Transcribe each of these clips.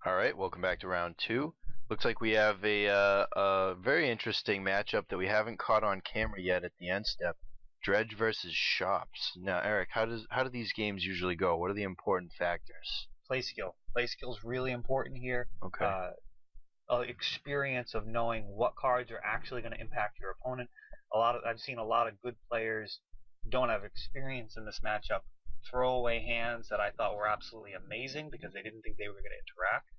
All right, welcome back to round two. Looks like we have a very interesting matchup that we haven't caught on camera yet at the end step. Dredge versus Shops. Now, Eric, how do these games usually go? What are the important factors? Play skill. Play skill is really important here. Okay. Experience of knowing what cards are actually going to impact your opponent. I've seen a lot of good players don't have experience in this matchup throw away hands that I thought were absolutely amazing because they didn't think they were going to interact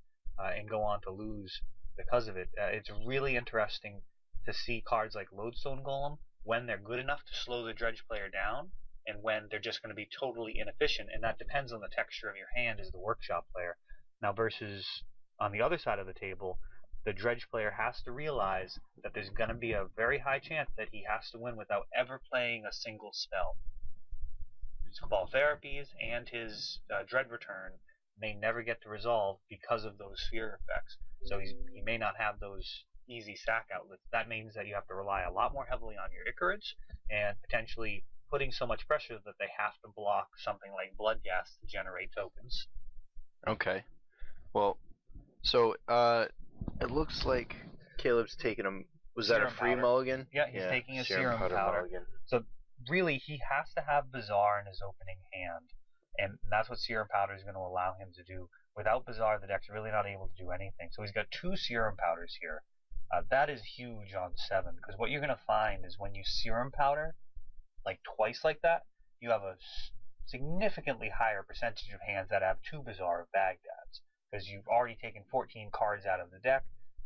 and go on to lose because of it. It's really interesting to see cards like Lodestone Golem when they're good enough to slow the Dredge player down and when they're just going to be totally inefficient, and that depends on the texture of your hand as the workshop player. Now versus on the other side of the table, the Dredge player has to realize that there's going to be a very high chance that he has to win without ever playing a single spell. His Cabal Therapies and his Dread Return may never get to resolve because of those sphere effects. So he may not have those easy sack outlets. That means that you have to rely a lot more heavily on your Icarids and potentially putting so much pressure that they have to block something like Bloodghast to generate tokens. Okay. Well, so it looks like Caleb's taking him. Was that a free mulligan? Yeah, he's taking a serum powder. So really, he has to have Bazaar in his opening hand, and that's what Serum Powder is going to allow him to do. Without Bazaar, the deck's really not able to do anything. So he's got two Serum Powders here. That is huge on 7, because what you're going to find is when you Serum Powder, like twice like that, you have a significantly higher percentage of hands that have two Bazaar of Baghdad's, because you've already taken 14 cards out of the deck.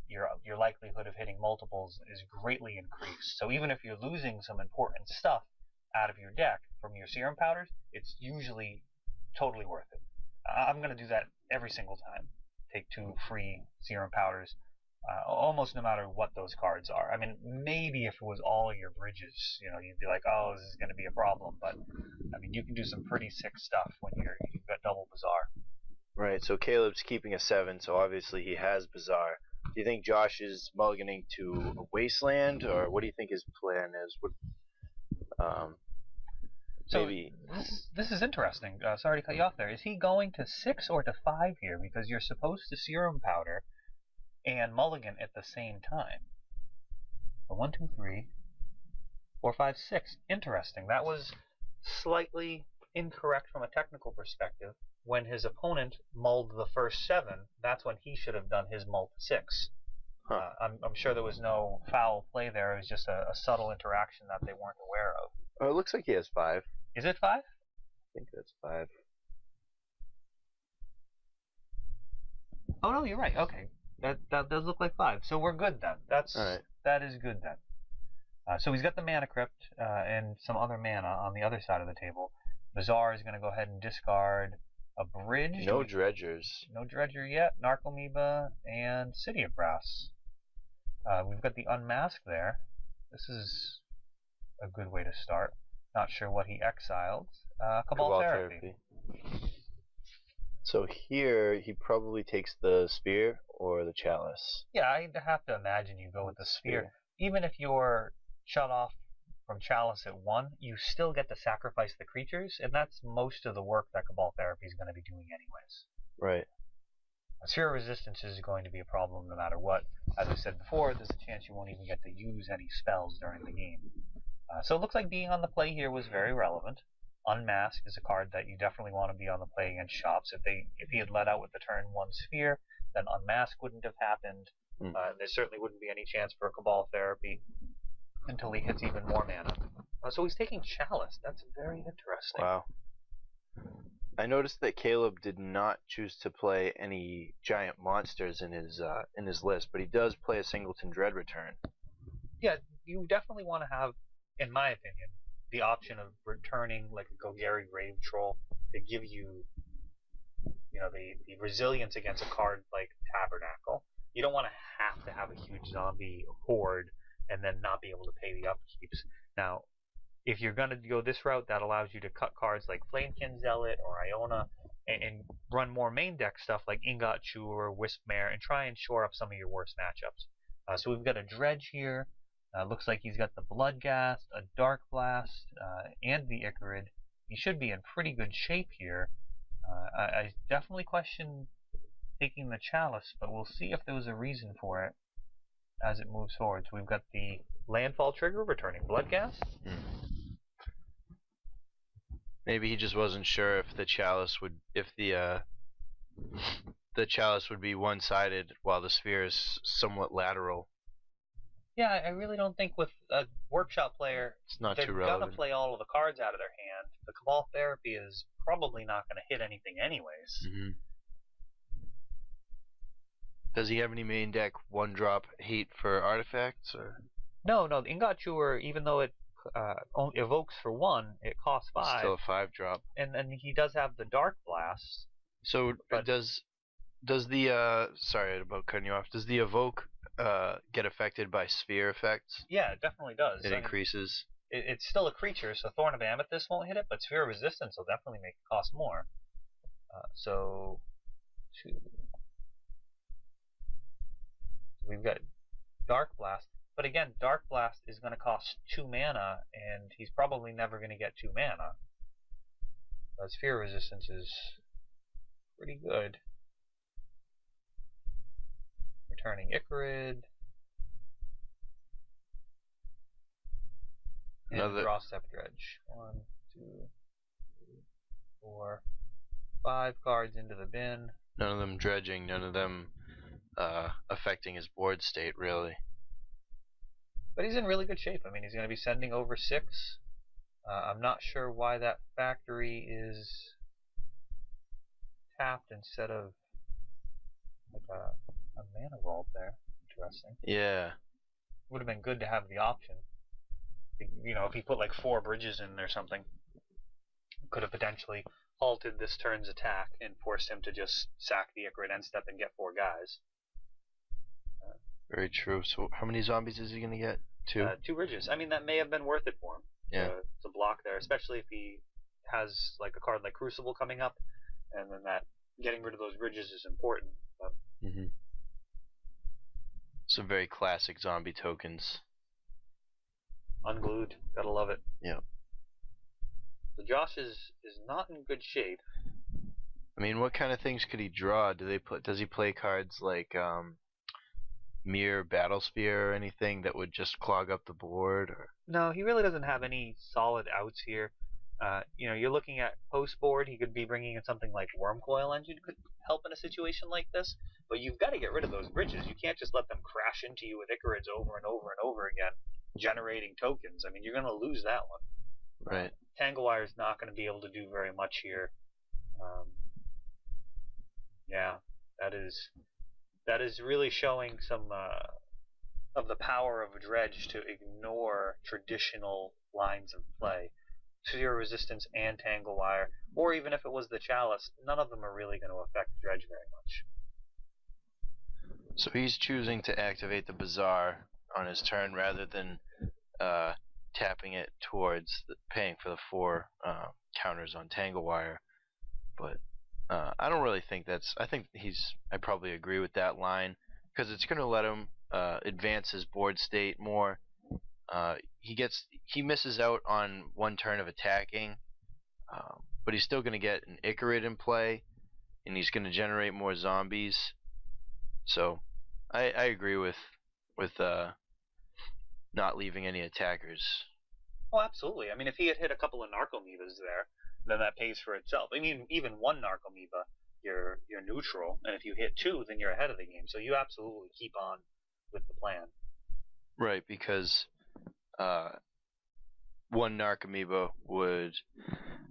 Your likelihood of hitting multiples is greatly increased. So even if you're losing some important stuff out of your deck from your Serum Powders, it's usually totally worth it. I'm going to do that every single time. Take 2 free Serum Powders, almost no matter what those cards are. I mean, maybe if it was all of your bridges, you'd be like, oh, this is going to be a problem. But I mean, you can do some pretty sick stuff when you've got double Bazaar. Right. So Caleb's keeping a 7, so obviously he has Bazaar. Do you think Josh is mulliganing to a Wasteland, or what do you think his plan is? Maybe. This is interesting. Sorry to cut you off there. Is he going to 6 or to 5 here? Because you're supposed to Serum Powder and mulligan at the same time. So 1, 2, 3, 4, 5, 6. Interesting. That was slightly incorrect from a technical perspective. When his opponent mulled the first 7, that's when he should have done his mull to 6. Huh. I'm sure there was no foul play there. It was just a subtle interaction that they weren't aware of. Oh, it looks like he has 5. Is it 5? I think that's 5. Oh no, you're right. Okay, that does look like 5. So we're good then. That is good then. So he's got the Mana Crypt and some other mana on the other side of the table. Bazaar is going to go ahead and discard a bridge. No dredgers. No dredger yet. Narcomoeba and City of Brass. We've got the Unmask there. This is a good way to start. Not sure what he exiled. Cabal Therapy. So here he probably takes the Spear or the Chalice. Yeah, I have to imagine you go with the Spear. Even if you're shut off from Chalice at 1, you still get to sacrifice the creatures, and that's most of the work that Cabal Therapy is going to be doing anyways. Right. Sphere of Resistance is going to be a problem no matter what. As I said before, there's a chance you won't even get to use any spells during the game. So it looks like being on the play here was very relevant. Unmask is a card that you definitely want to be on the play against Shops. If he had let out with the turn 1 Sphere, then Unmask wouldn't have happened. There certainly wouldn't be any chance for a Cabal Therapy until he hits even more mana. So he's taking Chalice. That's very interesting. Wow. I noticed that Caleb did not choose to play any giant monsters in his list, but he does play a Singleton Dread Return. Yeah, you definitely want to have, in my opinion, the option of returning like a Golgari Grave Troll to give you, the resilience against a card like Tabernacle. You don't want to have a huge zombie horde and then not be able to pay the upkeeps. Now, if you're going to go this route, that allows you to cut cards like Flamekin Zealot or Iona and run more main deck stuff like Ingot Chewer, Wispmare, and try and shore up some of your worst matchups. So we've got a Dredge here. Looks like he's got the Bloodghast, a Dark Blast, and the Icarid. He should be in pretty good shape here. I definitely question taking the Chalice, but we'll see if there was a reason for it as it moves forward. So we've got the landfall trigger returning Blood Gas. Maybe he just wasn't sure if the chalice would, if the chalice would be one-sided while the sphere is somewhat lateral. Yeah, I really don't think with a workshop player, It's not they're too gonna relevant. play all of the cards out of their hand. The Cabal Therapy is probably not gonna hit anything anyways. Does he have any main deck one-drop hate for artifacts? Or? No, the Ingot Chewer, even though it only evokes for 1, it costs 5. It's still a 5-drop. And then he does have the Dark Blast. So does the sorry about cutting you off. Does the evoke get affected by sphere effects? Yeah, it definitely does. It increases. It's still a creature, so Thorn of Amethyst won't hit it, but Sphere of Resistance will definitely make it cost more. So 2. We've got Dark Blast, but again, Dark Blast is going to cost 2 mana, and he's probably never going to get 2 mana. Sphere Resistance is pretty good. Returning Icarid. And Another draw Step Dredge. 1, 2, 3, 4, 5 cards into the bin. None of them dredging, none of them affecting his board state, really. But he's in really good shape. I mean, he's going to be sending over 6. I'm not sure why that factory is tapped instead of like a mana vault there. Interesting. Yeah. Would have been good to have the option. You know, if he put like 4 bridges in or something, could have potentially halted this turn's attack and forced him to just sack the TheEndStep and get 4 guys. Very true. So how many zombies is he going to get? 2? 2 bridges. I mean, that may have been worth it for him. Yeah. To block there, especially if he has like a card like Crucible coming up, and then that getting rid of those bridges is important. But Some very classic zombie tokens. Unglued, gotta love it. Yeah. So Josh is not in good shape. I mean, what kind of things could he draw? Does he play cards like Mere Battlesphere or anything that would just clog up the board? Or? No, he really doesn't have any solid outs here. You know, you're looking at post board. He could be bringing in something like Wormcoil Engine could help in a situation like this. But you've got to get rid of those bridges. You can't just let them crash into you with Icarids over and over and over again, generating tokens. I mean, you're going to lose that one. Right. Tanglewire is not going to be able to do very much here. Yeah, that is really showing some of the power of Dredge to ignore traditional lines of play. Sphere Resistance and Tanglewire, or even if it was the Chalice, none of them are really going to affect Dredge very much. So he's choosing to activate the Bazaar on his turn rather than tapping it towards paying for the 4 counters on Tanglewire. But I don't really think that's. I probably agree with that line because it's going to let him advance his board state more. He misses out on 1 turn of attacking, but he's still going to get an Icarid in play, and he's going to generate more zombies. So I agree with not leaving any attackers. Oh, absolutely. I mean, if he had hit a couple of Narcomoebas there, then that pays for itself. I mean, even 1 Narcomoeba, you're neutral, and if you hit 2, then you're ahead of the game. So you absolutely keep on with the plan. Right, because 1 Narcomoeba would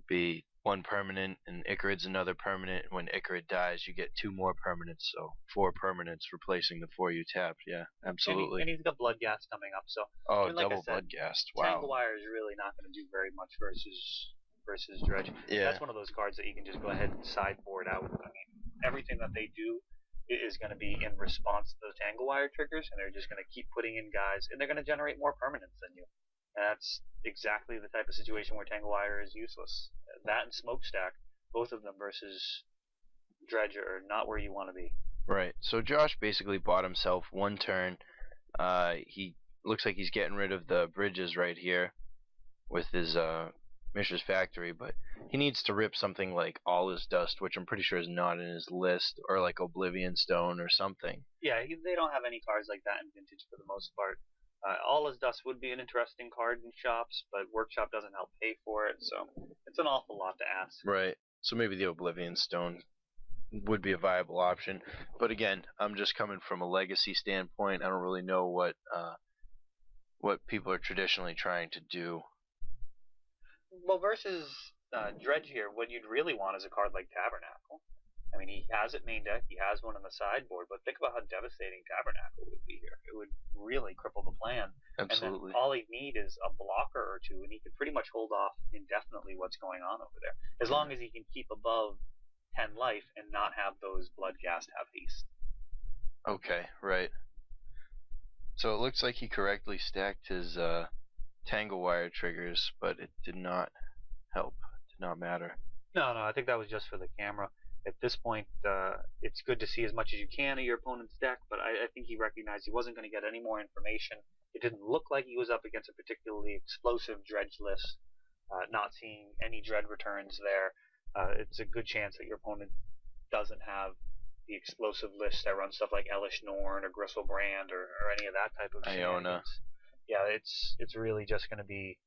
be 1 permanent, and Icarid's another permanent. When Icarid dies, you get 2 more permanents, so 4 permanents replacing the 4 you tapped. Yeah, absolutely. And he's got Blood Gas coming up, so double Blood Gas. Wow. Tanglewire is really not going to do very much versus Dredge. Yeah. That's one of those cards that you can just go ahead and sideboard out. I mean, everything that they do is going to be in response to those Tanglewire triggers, and they're just going to keep putting in guys, and they're going to generate more permanents than you. And that's exactly the type of situation where Tanglewire is useless. That and Smokestack, both of them versus Dredge are not where you want to be. Right. So Josh basically bought himself 1 turn. He looks like he's getting rid of the bridges right here with his Mishra's Factory, but he needs to rip something like All Is Dust, which I'm pretty sure is not in his list, or like Oblivion Stone or something. Yeah, they don't have any cards like that in Vintage for the most part. All Is Dust would be an interesting card in shops, but Workshop doesn't help pay for it, so it's an awful lot to ask. Right. So maybe the Oblivion Stone would be a viable option. But again, I'm just coming from a legacy standpoint. I don't really know what people are traditionally trying to do. Well, versus Dredge here, what you'd really want is a card like Tabernacle. I mean, he has it main deck, he has one on the sideboard, but think about how devastating Tabernacle would be here. It would really cripple the plan. Absolutely. And then all he'd need is a blocker or two, and he could pretty much hold off indefinitely what's going on over there, as long as he can keep above 10 life and not have those Bloodghast have haste. Okay, right. So it looks like he correctly stacked his Tangle Wire triggers, but it did not help. It did not matter. No, I think that was just for the camera. At this point, it's good to see as much as you can of your opponent's deck, but I think he recognized he wasn't going to get any more information. It didn't look like he was up against a particularly explosive Dredge list. Not seeing any Dread returns there, it's a good chance that your opponent doesn't have the explosive list that runs stuff like Elish Norn or Gristlebrand or any of that type of Iona. Yeah, it's really just going to be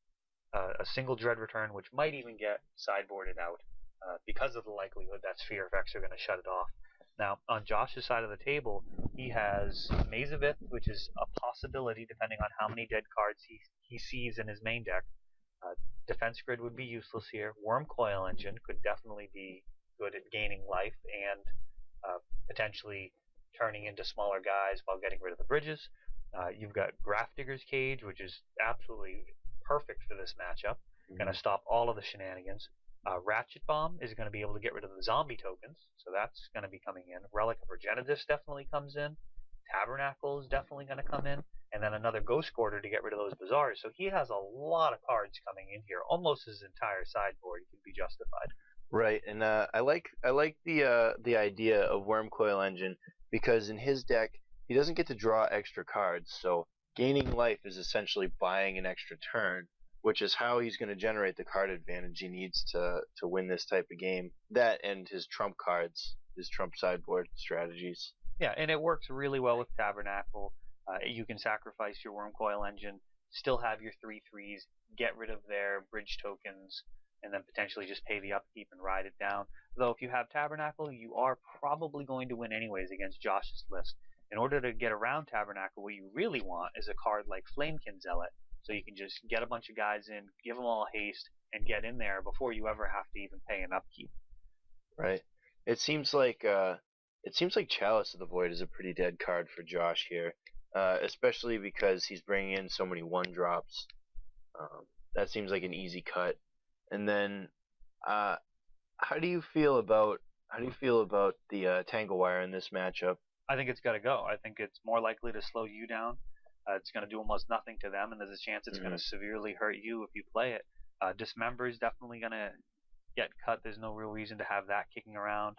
a single Dread return, which might even get sideboarded out because of the likelihood that Sphere effects are going to shut it off. Now, on Josh's side of the table, he has Maze of Ith, which is a possibility depending on how many dead cards he sees in his main deck. Defense Grid would be useless here. Worm Coil Engine could definitely be good at gaining life and potentially turning into smaller guys while getting rid of the bridges. You've got Grafdigger's Cage, which is absolutely perfect for this matchup. Going to stop all of the shenanigans. Ratchet Bomb is going to be able to get rid of the zombie tokens, so that's going to be coming in. Relic of Regenedus definitely comes in. Tabernacle is definitely going to come in. And then another Ghost Quarter to get rid of those Bazaars. So he has a lot of cards coming in here. Almost his entire sideboard could be justified. Right, and I like the idea of Worm Coil Engine because in his deck he doesn't get to draw extra cards, so gaining life is essentially buying an extra turn, which is how he's going to generate the card advantage he needs to win this type of game. That and his trump cards, his trump sideboard strategies. Yeah, and it works really well with Tabernacle. You can sacrifice your Worm Coil Engine, still have your 3/3s, get rid of their bridge tokens, and then potentially just pay the upkeep and ride it down. Though if you have Tabernacle, you are probably going to win anyways against Josh's list. In order to get around Tabernacle, what you really want is a card like Flamekin Zealot, so you can just get a bunch of guys in, give them all haste, and get in there before you ever have to even pay an upkeep. Right. It seems like Chalice of the Void is a pretty dead card for Josh here, especially because he's bringing in so many 1-drops. That seems like an easy cut. And then, how do you feel about the Tangle Wire in this matchup? I think it's got to go. I think it's more likely to slow you down. It's going to do almost nothing to them, and there's a chance it's going to severely hurt you if you play it. Dismember is definitely going to get cut. There's no real reason to have that kicking around.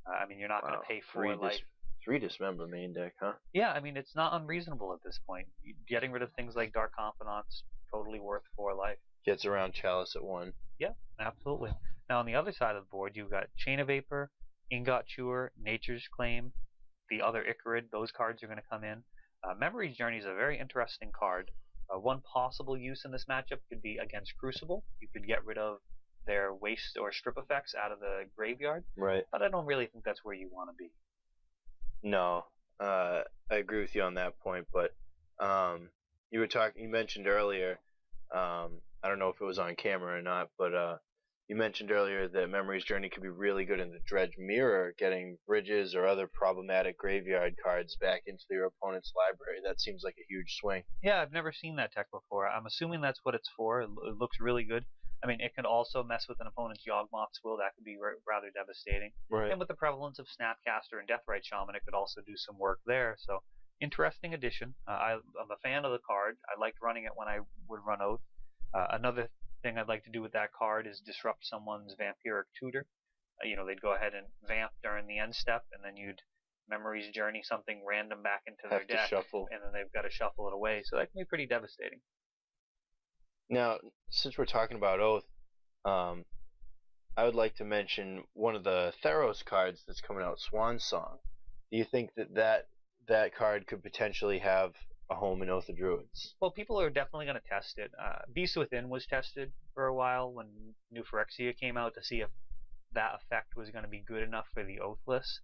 I mean, you're not going to pay 4 life. 3 Dismember main deck, huh? Yeah, I mean, it's not unreasonable at this point. Getting rid of things like Dark Confidants, totally worth 4 life. Gets around Chalice at 1. Yeah, absolutely. Now, on the other side of the board, you've got Chain of Vapor, Ingot Chewer, Nature's Claim, the other Icarid. Those cards are going to come in. Memory's Journey is a very interesting card. One possible use in this matchup could be against Crucible. You could get rid of their waste or strip effects out of the graveyard. Right. But I don't really think that's where you want to be. No, I agree with you on that point. But you mentioned earlier. I don't know if it was on camera or not, but you mentioned earlier that Memory's Journey could be really good in the Dredge Mirror, getting bridges or other problematic graveyard cards back into your opponent's library. That seems like a huge swing. Yeah, I've never seen that tech before. I'm assuming that's what it's for. It looks really good. I mean, it can also mess with an opponent's Yawgmoth's Will. That could be rather devastating. Right. And with the prevalence of Snapcaster and Deathrite Shaman, it could also do some work there. So, interesting addition. I'm a fan of the card. I liked running it when I would run Oath. Another thing I'd like to do with that card is disrupt someone's Vampiric Tutor. They'd go ahead and vamp during the end step, and then you'd Memory's Journey something random back into their deck, and then they've got to shuffle it away. So that can be pretty devastating. Now, since we're talking about Oath, Um, I would like to mention one of the Theros cards that's coming out, Swan Song. Do you think that card could potentially have a home in Oath of Druids? Well, people are definitely going to test it. Beast Within was tested for a while when New Phyrexia came out to see if that effect was going to be good enough for the Oathless.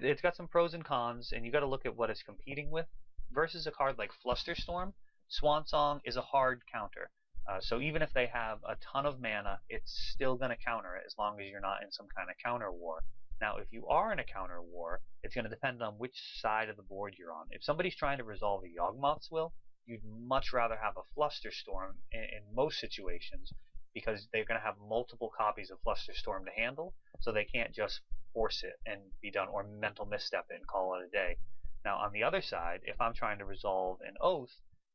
It's got some pros and cons, and you got to look at what it's competing with. Versus a card like Flusterstorm, Swan Song is a hard counter. So even if they have a ton of mana, it's still going to counter it as long as you're not in some kind of counter war. Now, if you are in a counter war, it's going to depend on which side of the board you're on. If somebody's trying to resolve a Yawgmoth's Will, you'd much rather have a Flusterstorm in most situations because they're going to have multiple copies of Flusterstorm to handle, so they can't just force it and be done, or mental misstep it and call it a day. Now, on the other side, if I'm trying to resolve an Oath,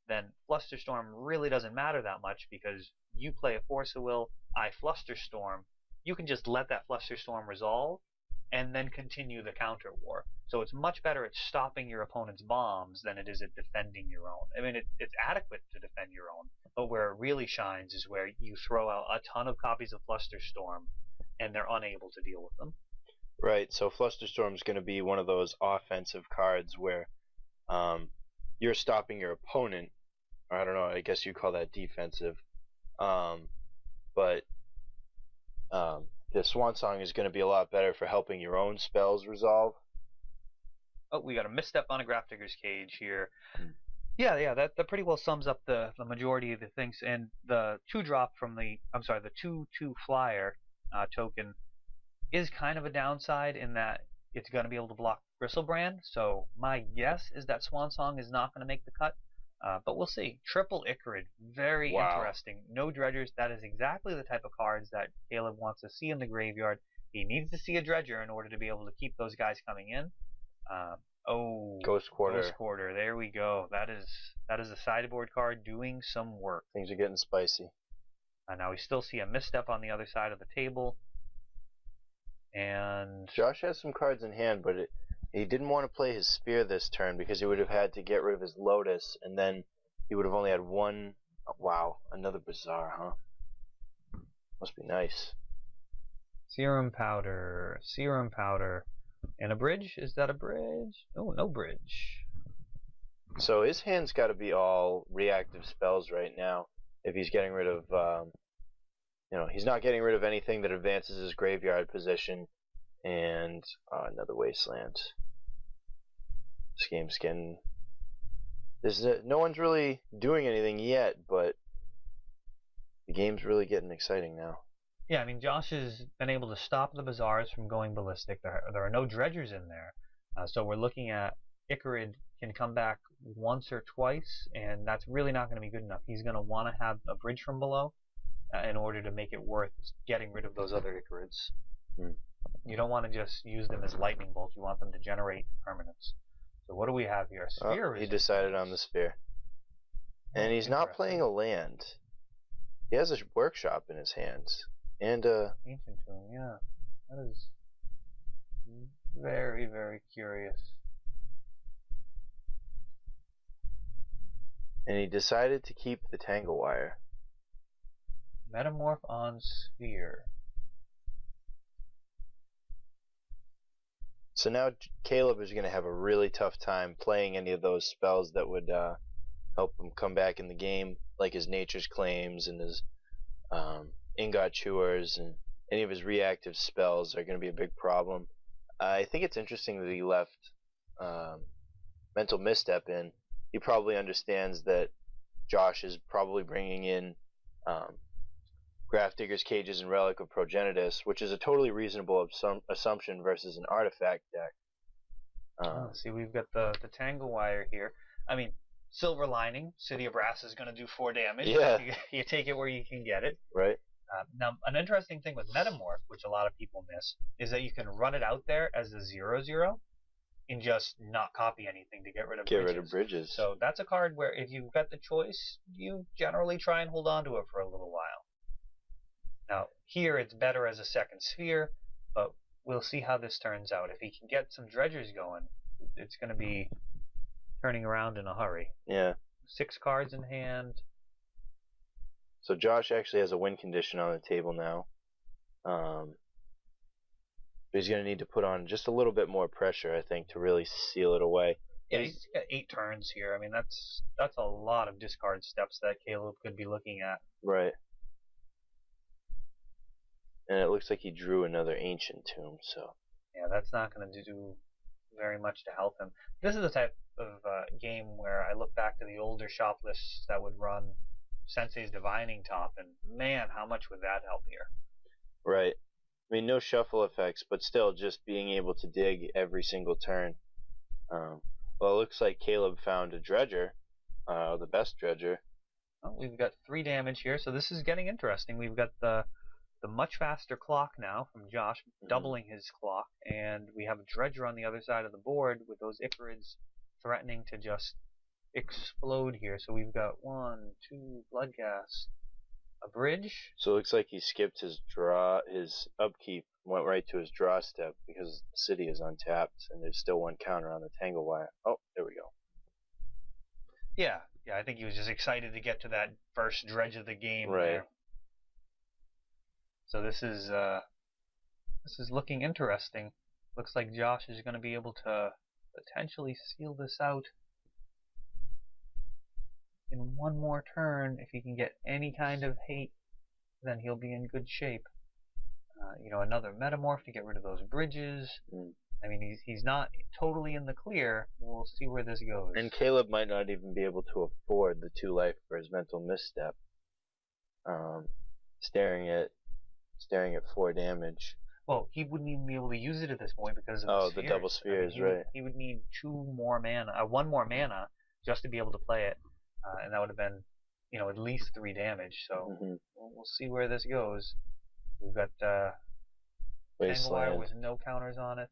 then Flusterstorm really doesn't matter that much because you play a Force of Will, I Flusterstorm. You can just let that Flusterstorm resolve and then continue the counter war. So it's much better at stopping your opponent's bombs than it is at defending your own. I mean, it's adequate to defend your own, but where it really shines is where you throw out a ton of copies of Flusterstorm and they're unable to deal with them. Right. So Flusterstorm is going to be one of those offensive cards where you're stopping your opponent, or I don't know, I guess you call that defensive. But the Swan Song is going to be a lot better for helping your own spells resolve. Oh, we got a misstep on a Grafdigger's Cage here. Yeah, that pretty well sums up the majority of the things. And the 2-drop from the 2/2 flyer token is kind of a downside in that it's going to be able to block Bristlebrand. So my guess is that Swan Song is not going to make the cut. But we'll see. Triple Icarid, very interesting. No dredgers. That is exactly the type of cards that Caleb wants to see in the graveyard. He needs to see a dredger in order to be able to keep those guys coming in. Ghost Quarter. Ghost Quarter. There we go. That is a sideboard card doing some work. Things are getting spicy. Now we still see a misstep on the other side of the table. And Josh has some cards in hand, but he didn't want to play his Sphere this turn because he would have had to get rid of his Lotus, and then he would have only had one. Oh, wow, another Bazaar, huh? Must be nice. Serum Powder. And a bridge? Is that a bridge? Oh, no bridge. So his hand's got to be all reactive spells right now. If he's getting rid of, he's not getting rid of anything that advances his graveyard position, and another Wasteland. This game's getting. No one's really doing anything yet, but the game's really getting exciting now. Yeah, I mean, Josh has been able to stop the Bazaars from going ballistic. There are no dredgers in there. So we're looking at Icarid can come back once or twice, and that's really not going to be good enough. He's going to want to have a bridge from below in order to make it worth getting rid of those other Icarids. You don't want to just use them as lightning bolts. You want them to generate permanents. So what do we have here? Sphere. He decided on the Sphere. And he's not playing a land. He has a workshop in his hands. And Ancient Tomb, yeah. That is very, very curious. And he decided to keep the Tangle Wire. Metamorph on Sphere. So now Caleb is going to have a really tough time playing any of those spells that would help him come back in the game, like his Nature's Claims and his Ingot Chewers, and any of his reactive spells are going to be a big problem. I think it's interesting that he left Mental Misstep in. He probably understands that Josh is probably bringing in Grafdigger's Cages and Relic of Progenitus, which is a totally reasonable assumption versus an artifact deck. See, we've got the Tangle Wire here. I mean, Silver Lining, City of Brass is going to do 4 damage. Yeah. You take it where you can get it. Right. Now, an interesting thing with Metamorph, which a lot of people miss, is that you can run it out there as a 0/0 and just not copy anything to get rid of bridges. So that's a card where if you've got the choice, you generally try and hold on to it for a little while. Now, here it's better as a second Sphere, but we'll see how this turns out. If he can get some dredgers going, it's going to be turning around in a hurry. Yeah. 6 cards in hand. So Josh actually has a win condition on the table now. But he's going to need to put on just a little bit more pressure, I think, to really seal it away. Yeah, he's got 8 turns here. I mean, that's a lot of discard steps that Caleb could be looking at. Right. And it looks like he drew another Ancient Tomb, so. Yeah, that's not going to do very much to help him. This is the type of game where I look back to the older shop lists that would run Sensei's Divining Top, and man, how much would that help here? Right. I mean, no shuffle effects, but still just being able to dig every single turn. Well, it looks like Caleb found a Dredger, the best Dredger. Well, we've got 3 damage here, so this is getting interesting. We've got the much faster clock now from Josh, doubling his clock, and we have a Dredger on the other side of the board with those Icarids threatening to just explode here. So we've got 1, 2, Bloodghast, a bridge. So it looks like he skipped his upkeep, went right to his draw step because the city is untapped and there's still 1 counter on the Tangle Wire. Oh, there we go. Yeah, I think he was just excited to get to that first dredge of the game. Right. There. So this is looking interesting. Looks like Josh is going to be able to potentially seal this out in 1 more turn. If he can get any kind of hate, then he'll be in good shape. Another Metamorph to get rid of those bridges. I mean, he's not totally in the clear. We'll see where this goes. And Caleb might not even be able to afford the 2 life for his mental misstep. Staring at 4 damage. Well, he wouldn't even be able to use it at this point because of the double spheres, right? He would need 2 more mana, 1 more mana, just to be able to play it, and that would have been, at least 3 damage. So we'll see where this goes. We've got Tangle Wire with no counters on it.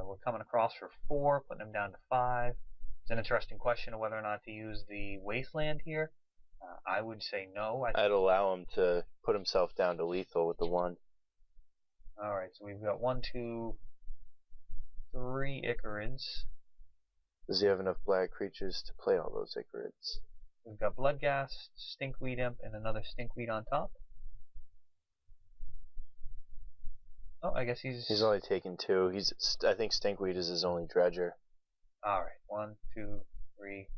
We're coming across for 4, putting him down to 5. It's an interesting question of whether or not to use the Wasteland here. I would say no. I'd allow him to put himself down to lethal with the 1. Alright, so we've got 1, 2, 3 Icarids. Does he have enough black creatures to play all those Icarids? We've got Bloodghast, Stinkweed Imp, and another Stinkweed on top. Oh, I guess he's only taken 2. I think Stinkweed is his only Dredger. Alright, 1, 2, 3,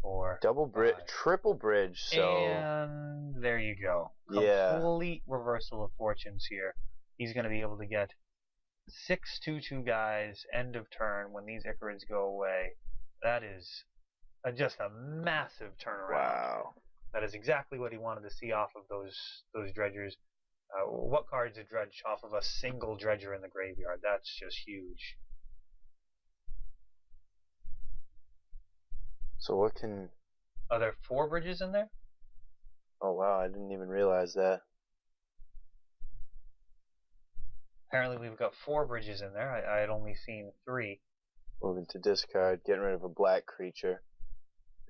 4. Double bridge, triple bridge, so. And there you go. Yeah. Complete reversal of fortunes here. He's going to be able to get 6 2/2 guys end of turn when these Icarids go away. That is just a massive turnaround. Wow. That is exactly what he wanted to see off of those dredgers. What cards a dredge off of a single dredger in the graveyard? That's just huge. So what can... Are there 4 bridges in there? Oh wow, I didn't even realize that. Apparently we've got 4 bridges in there. I had only seen 3. Moving to discard, getting rid of a black creature.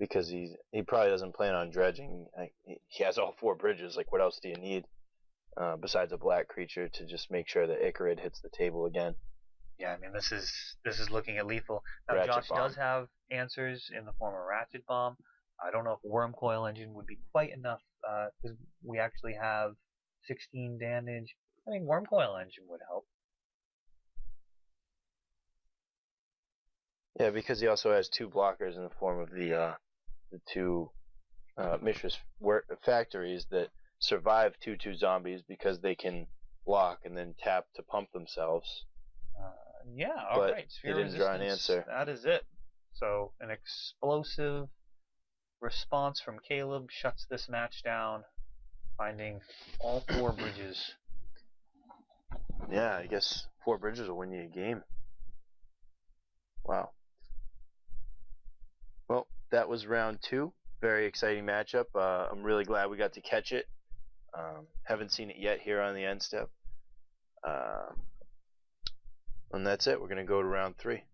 Because he probably doesn't plan on dredging. He has all 4 bridges, like what else do you need? Besides a black creature to just make sure that Icarid hits the table again. Yeah, I mean this is looking at lethal. Now Ratchet Josh Bomb does have answers in the form of Ratchet Bomb. I don't know if Worm Coil Engine would be quite enough because we actually have 16 damage. I think Worm Coil Engine would help. Yeah, because he also has 2 blockers in the form of the 2 Mishra's factories that survive 2/2 zombies because they can block and then tap to pump themselves. Yeah, but alright. he didn't draw an answer. That is it. So an explosive response from Caleb shuts this match down, finding all 4 bridges. Yeah, I guess 4 bridges will win you a game. Wow. Well, that was round 2. Very exciting matchup. I'm really glad we got to catch it. Haven't seen it yet here on the End Step. And that's it. We're going to go to round 3.